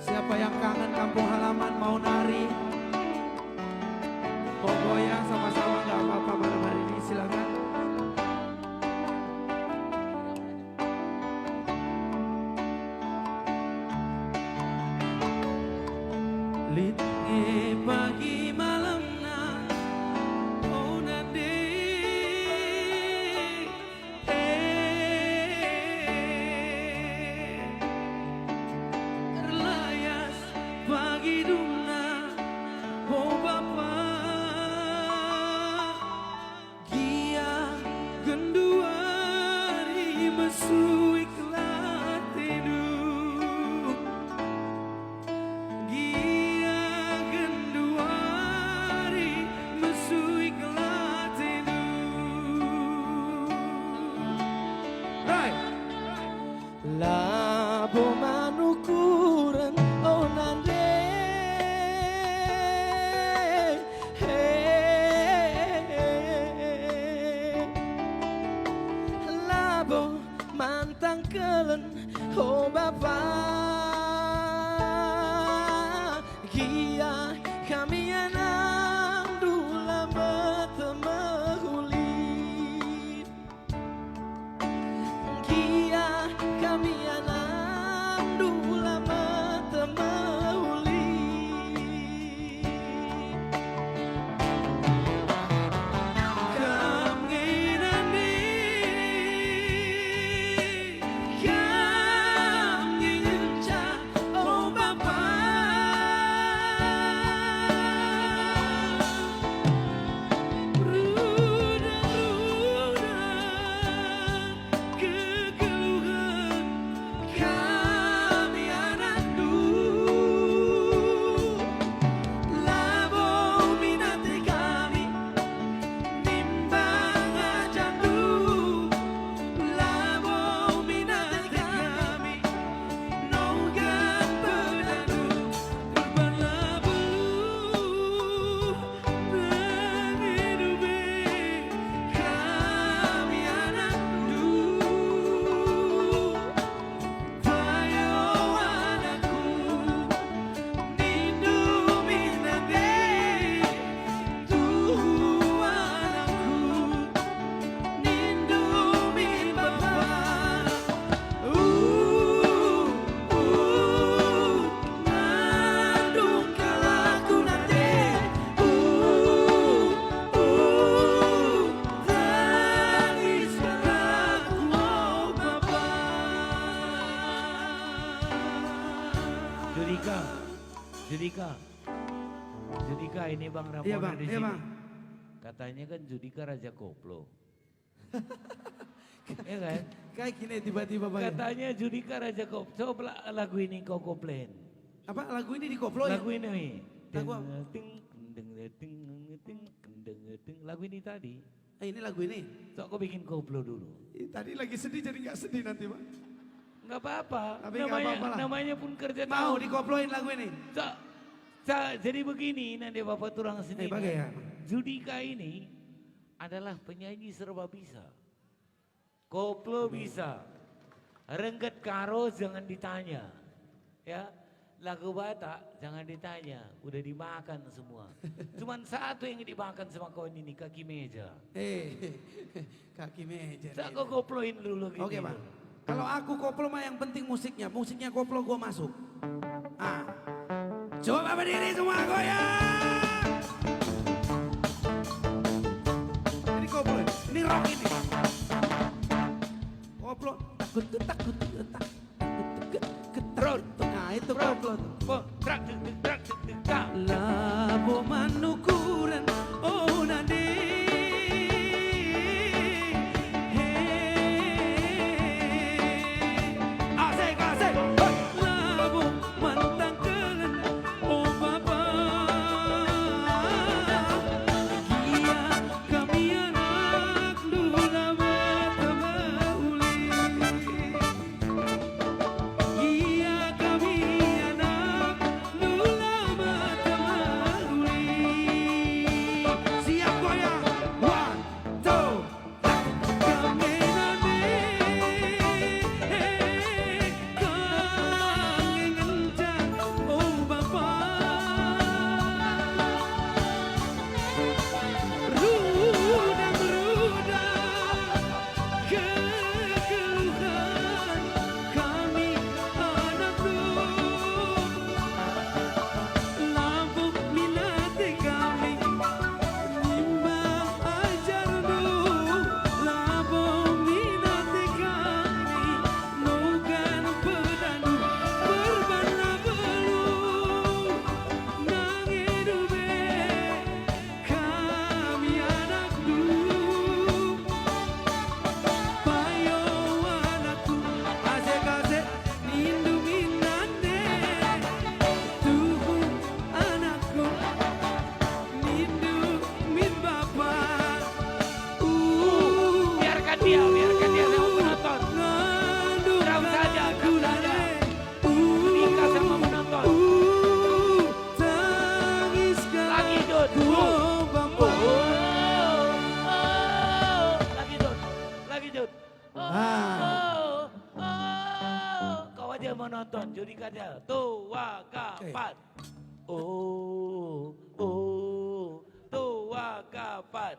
Siapa yang kangen kampung halaman mau nari, mau goyang sama-sama gak apa-apa malam hari ini, silakan. Litne pagi malamna oh nade terlayas pagi dumna oh bapa gia genduari mesui kelatedu Labo manukuran oh nande Labo mantang kelen oh bapa Gia kami anang dula betemahuli Gia kami anang dula betemahuli Kami nani kami ngencah oh bapa Judika ini Bang Ramon Iya bang, di iya sini. bang. Katanya kan Judika Raja Koplo. Iya kan? Kayak gini tiba-tiba bang. Katanya Judika Raja Koplo. Coba lagu ini kau komplain. Apa lagu ini di koplo ya? Lagu ini nih. Lagu apa? Lagu ini tadi. ini lagu ini. Sok kau bikin koplo dulu. Tadi lagi sedih jadi nggak sedih nanti Pak. Nggak apa-apa. Tapi nggak apa-apa lah. Namanya pun kerja Mau tahun. dikoploin lagu ini. Jadi begini nanti Bapak turang sini. Bagaimana? Judika ini adalah penyanyi serba bisa. Koplo bisa. Rengget karo jangan ditanya. Ya. Lagu Batak jangan ditanya, udah dimakan semua. Cuman satu yang dimakan sama kawan ini, kaki meja. Kaki meja. Tak kau koploin dulu gitu. Oke Pak. Kalau aku koplo mah yang penting musiknya. Musiknya koplo gue masuk. Coba berdiri semua goyang. Ini koplo, ini rock ini. Koplo, takut. Nah itu koplo tuh. Labo manukuran, oh nade. Biarkan dia sama penonton. Drum saja. Nikah sama penonton. Lagi Dut. Lagi Dut. Kau aja menonton, Judika aja. Tua kapan. Tua kapan.